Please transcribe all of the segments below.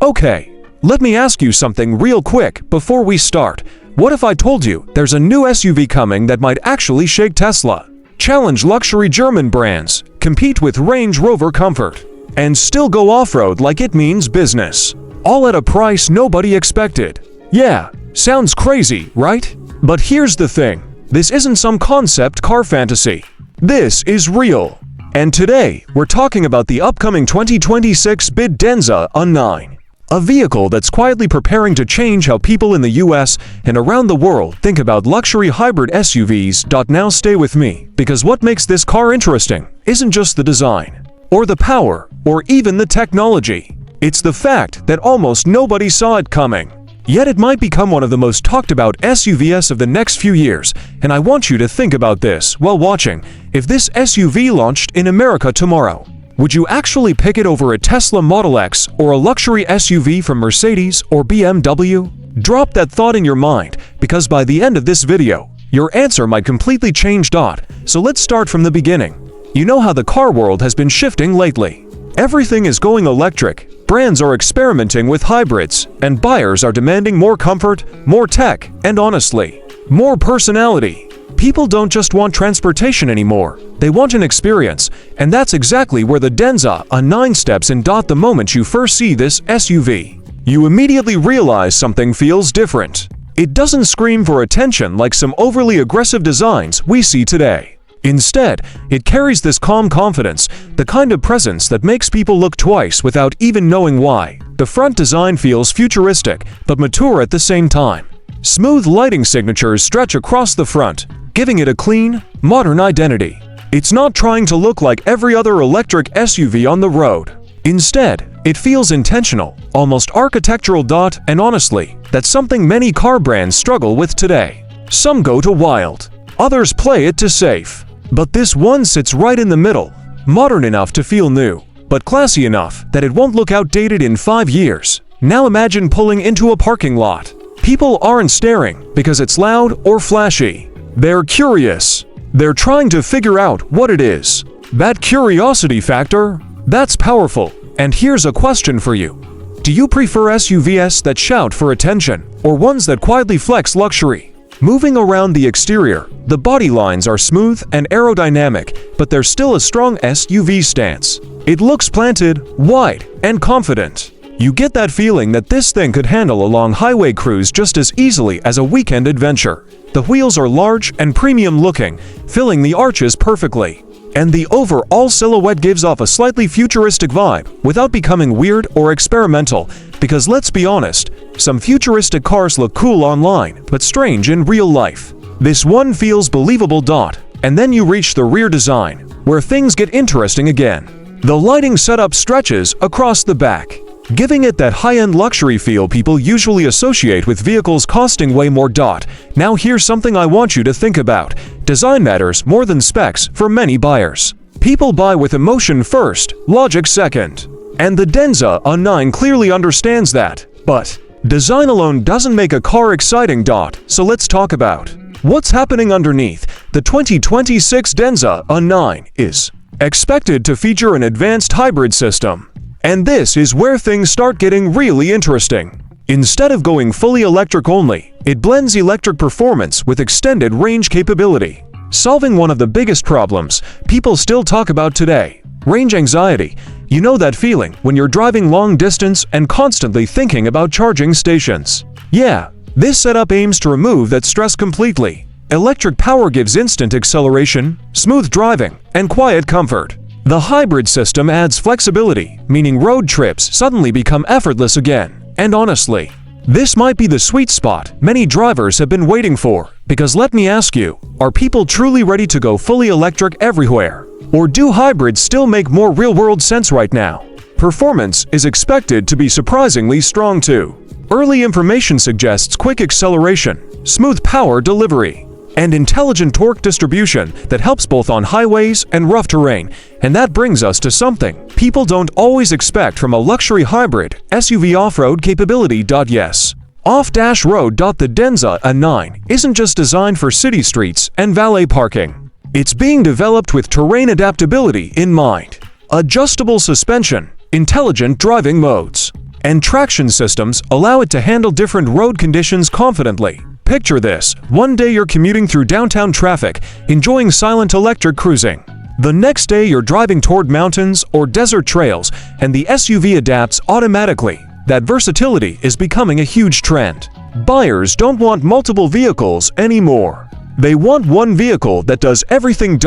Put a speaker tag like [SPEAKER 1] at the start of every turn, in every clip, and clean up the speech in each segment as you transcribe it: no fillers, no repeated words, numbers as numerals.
[SPEAKER 1] Okay, let me ask you something real quick before we start. What if I told you there's a new SUV coming that might actually shake Tesla, challenge luxury German brands, compete with Range Rover comfort, and still go off-road like it means business, all at a price nobody expected? Yeah, sounds crazy, right? But here's the thing. This isn't some concept car fantasy. This is real. And today, we're talking about the upcoming 2026 Denza N9, a vehicle that's quietly preparing to change how people in the US and around the world think about luxury hybrid SUVs. Now stay with me, because what makes this car interesting isn't just the design, or the power, or even the technology. It's the fact that almost nobody saw it coming. Yet it might become one of the most talked about SUVs of the next few years, and I want you to think about this while watching. If this SUV launched in America tomorrow, would you actually pick it over a Tesla Model X or a luxury SUV from Mercedes or BMW? Drop that thought in your mind, because by the end of this video, your answer might completely change. So let's start from the beginning. You know how the car world has been shifting lately. Everything is going electric. Brands are experimenting with hybrids, and buyers are demanding more comfort, more tech, and honestly, more personality. People don't just want transportation anymore, they want an experience, and that's exactly where the Denza N9 steps in. The moment you first see this SUV, you immediately realize something feels different. It doesn't scream for attention like some overly aggressive designs we see today. Instead, it carries this calm confidence, the kind of presence that makes people look twice without even knowing why. The front design feels futuristic, but mature at the same time. Smooth lighting signatures stretch across the front, giving it a clean, modern identity. It's not trying to look like every other electric SUV on the road. Instead, it feels intentional, almost architectural. And honestly, that's something many car brands struggle with today. Some go to wild, others play it to safe. But this one sits right in the middle, modern enough to feel new, but classy enough that it won't look outdated in 5 years. Now imagine pulling into a parking lot. People aren't staring because it's loud or flashy. They're curious. They're trying to figure out what it is. That curiosity factor, that's powerful. And here's a question for you. Do you prefer SUVs that shout for attention, or ones that quietly flex luxury? Moving around the exterior, the body lines are smooth and aerodynamic, but there's still a strong SUV stance. It looks planted, wide, and confident. You get that feeling that this thing could handle a long highway cruise just as easily as a weekend adventure. The wheels are large and premium looking, filling the arches perfectly. And the overall silhouette gives off a slightly futuristic vibe without becoming weird or experimental, because let's be honest, some futuristic cars look cool online but strange in real life. This one feels believable. And then you reach the rear design, where things get interesting again. The lighting setup stretches across the back, giving it that high-end luxury feel people usually associate with vehicles costing way more. Now here's something I want you to think about. Design matters more than specs for many buyers. People buy with emotion first, logic second. And the Denza N9 clearly understands that. But design alone doesn't make a car exciting. So let's talk about what's happening underneath. The 2026 Denza N9 is expected to feature an advanced hybrid system. And this is where things start getting really interesting. Instead of going fully electric only, it blends electric performance with extended range capability, solving one of the biggest problems people still talk about today: range anxiety. You know that feeling when you're driving long distance and constantly thinking about charging stations? Yeah, this setup aims to remove that stress completely. Electric power gives instant acceleration, smooth driving, and quiet comfort. The hybrid system adds flexibility, meaning road trips suddenly become effortless again. And honestly, this might be the sweet spot many drivers have been waiting for. Because let me ask you, are people truly ready to go fully electric everywhere? Or do hybrids still make more real-world sense right now? Performance is expected to be surprisingly strong too. Early information suggests quick acceleration, smooth power delivery, and intelligent torque distribution that helps both on highways and rough terrain. And that brings us to something people don't always expect from a luxury hybrid SUV: off-road capability. Yes, off-road. The Denza N9 isn't just designed for city streets and valet parking. It's being developed with terrain adaptability in mind. Adjustable suspension, intelligent driving modes, and traction systems allow it to handle different road conditions confidently. Picture this: one day you're commuting through downtown traffic, enjoying silent electric cruising. The next day you're driving toward mountains or desert trails, and the SUV adapts automatically. That versatility is becoming a huge trend. Buyers don't want multiple vehicles anymore. They want one vehicle that does everything.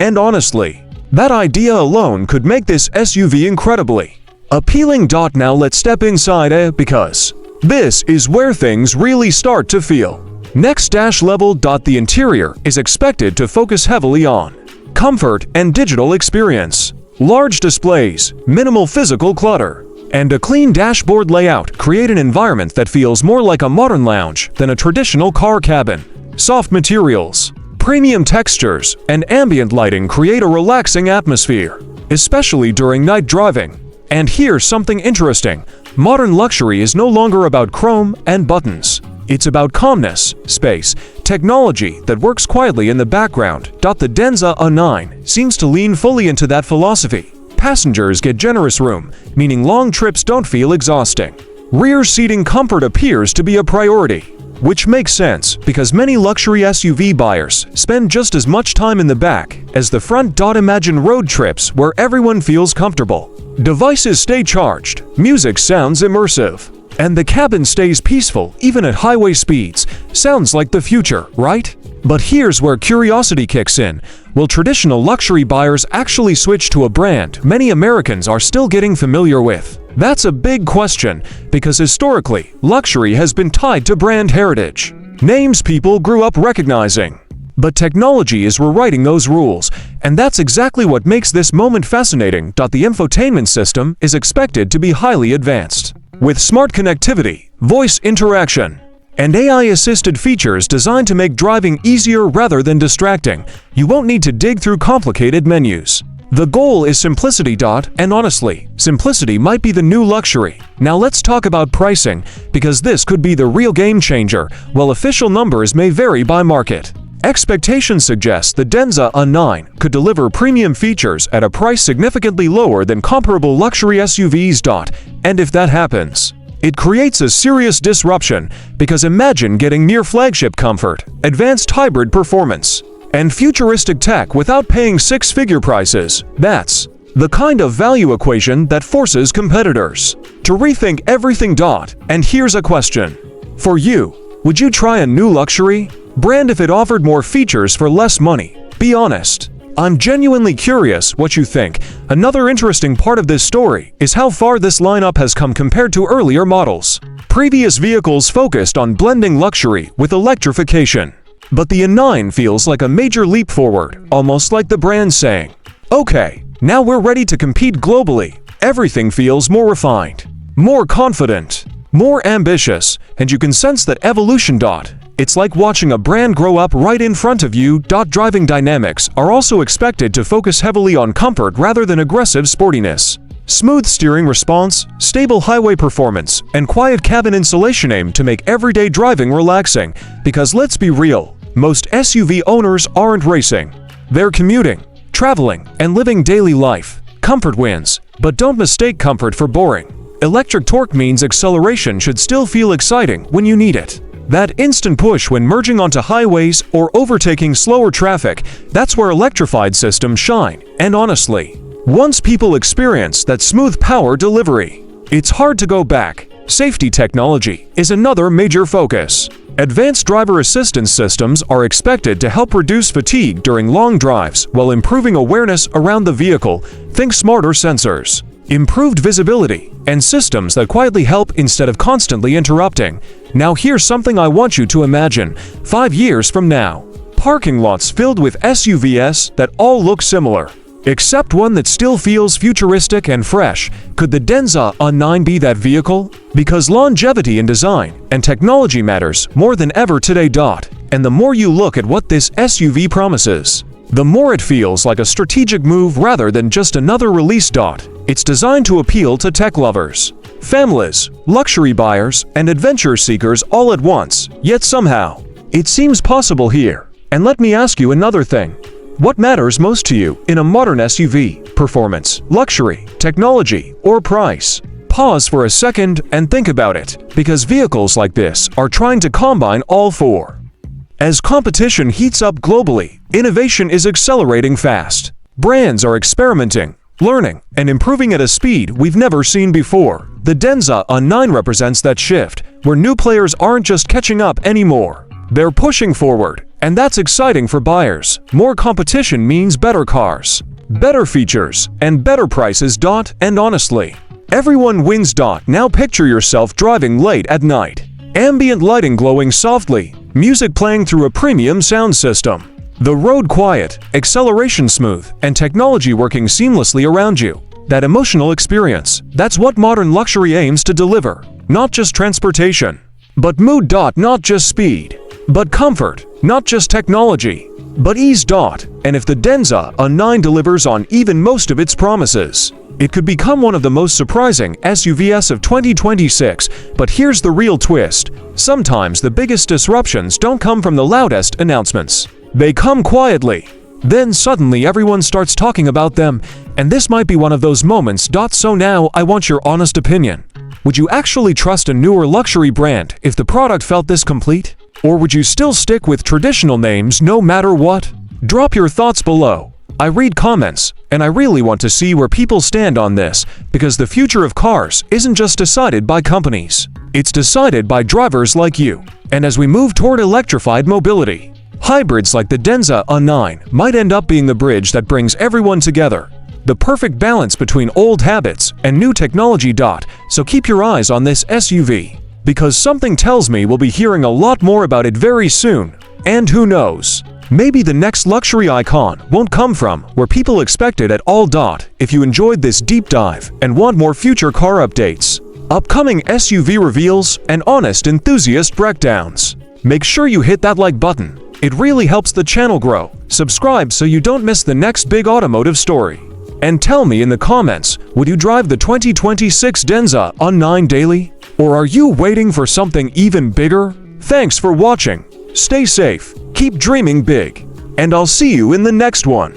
[SPEAKER 1] And honestly, that idea alone could make this SUV incredibly appealing. Now let's step inside because this is where things really start to feel next level. The interior is expected to focus heavily on comfort and digital experience. Large displays, minimal physical clutter, and a clean dashboard layout create an environment that feels more like a modern lounge than a traditional car cabin. Soft materials, premium textures, and ambient lighting create a relaxing atmosphere, especially during night driving. And here's something interesting: modern luxury is no longer about chrome and buttons. It's about calmness, space, technology that works quietly in the background. The Denza N9 seems to lean fully into that philosophy. Passengers get generous room, meaning long trips don't feel exhausting. Rear seating comfort appears to be a priority, which makes sense because many luxury SUV buyers spend just as much time in the back as the front. Imagine road trips where everyone feels comfortable. Devices stay charged, music sounds immersive, and the cabin stays peaceful even at highway speeds. Sounds like the future, right? But here's where curiosity kicks in. Will traditional luxury buyers actually switch to a brand many Americans are still getting familiar with? That's a big question, because historically, luxury has been tied to brand heritage, names people grew up recognizing. But technology is rewriting those rules, and that's exactly what makes this moment fascinating. The infotainment system is expected to be highly advanced, with smart connectivity, voice interaction, and AI-assisted features designed to make driving easier rather than distracting. You won't need to dig through complicated menus. The goal is simplicity. And honestly, simplicity might be the new luxury. Now let's talk about pricing, because this could be the real game changer. While official numbers may vary by market, expectations suggest the Denza N9 could deliver premium features at a price significantly lower than comparable luxury SUVs. And if that happens, it creates a serious disruption, because imagine getting near flagship comfort, advanced hybrid performance, and futuristic tech without paying six-figure prices. That's the kind of value equation that forces competitors to rethink everything. And here's a question for you: would you try a new luxury brand if it offered more features for less money? Be honest. I'm genuinely curious what you think. Another interesting part of this story is how far this lineup has come compared to earlier models. Previous vehicles focused on blending luxury with electrification, but the N9 feels like a major leap forward, almost like the brand saying, "Okay, now we're ready to compete globally." Everything feels more refined, more confident, more ambitious, and you can sense that evolution. It's like watching a brand grow up right in front of you. Driving dynamics are also expected to focus heavily on comfort rather than aggressive sportiness. Smooth steering response, stable highway performance, and quiet cabin insulation aim to make everyday driving relaxing. Because let's be real, most SUV owners aren't racing. They're commuting, traveling, and living daily life. Comfort wins, but don't mistake comfort for boring. Electric torque means acceleration should still feel exciting when you need it. That instant push when merging onto highways or overtaking slower traffic, that's where electrified systems shine. And honestly, once people experience that smooth power delivery, it's hard to go back. Safety technology is another major focus. Advanced driver assistance systems are expected to help reduce fatigue during long drives while improving awareness around the vehicle. Think smarter sensors, improved visibility, and systems that quietly help instead of constantly interrupting. Now here's something I want you to imagine. 5 years from now, parking lots filled with SUVs that all look similar, except one that still feels futuristic and fresh. Could the Denza N9 be that vehicle? Because longevity in design and technology matters more than ever today. And the more you look at what this SUV promises, the more it feels like a strategic move rather than just another release. It's designed to appeal to tech lovers, families, luxury buyers, and adventure seekers all at once, yet somehow, it seems possible here. And let me ask you another thing. What matters most to you in a modern SUV? Performance, luxury, technology, or price? pause for a second and think about it, because vehicles like this are trying to combine all four. As competition heats up globally, innovation is accelerating fast. Brands are experimenting, learning, and improving at a speed we've never seen before. The Denza N9 represents that shift, where new players aren't just catching up anymore. They're pushing forward, and that's exciting for buyers. More competition means better cars, better features, and better prices. And honestly, everyone wins. Now picture yourself driving late at night. Ambient lighting glowing softly, music playing through a premium sound system. The road quiet, acceleration smooth, and technology working seamlessly around you. That emotional experience, that's what modern luxury aims to deliver. Not just transportation, but mood. Not just speed, but comfort. Not just technology, but ease. And if the Denza N9 delivers on even most of its promises, it could become one of the most surprising SUVs of 2026. But here's the real twist. Sometimes the biggest disruptions don't come from the loudest announcements. They come quietly. Then suddenly everyone starts talking about them, and this might be one of those moments. So now I want your honest opinion. Would you actually trust a newer luxury brand if the product felt this complete? Or would you still stick with traditional names no matter what? Drop your thoughts below. I read comments, and I really want to see where people stand on this, because the future of cars isn't just decided by companies. It's decided by drivers like you. And as we move toward electrified mobility, hybrids like the Denza N9 might end up being the bridge that brings everyone together. The perfect balance between old habits and new technology. So keep your eyes on this SUV, because something tells me we'll be hearing a lot more about it very soon. And who knows? Maybe the next luxury icon won't come from where people expect it at all. If you enjoyed this deep dive and want more future car updates, upcoming SUV reveals, and honest enthusiast breakdowns, make sure you hit that like button. It really helps the channel grow. Subscribe so you don't miss the next big automotive story. And tell me in the comments, would you drive the 2026 Denza N9 daily? Or are you waiting for something even bigger? Thanks for watching. Stay safe, keep dreaming big, and I'll see you in the next one.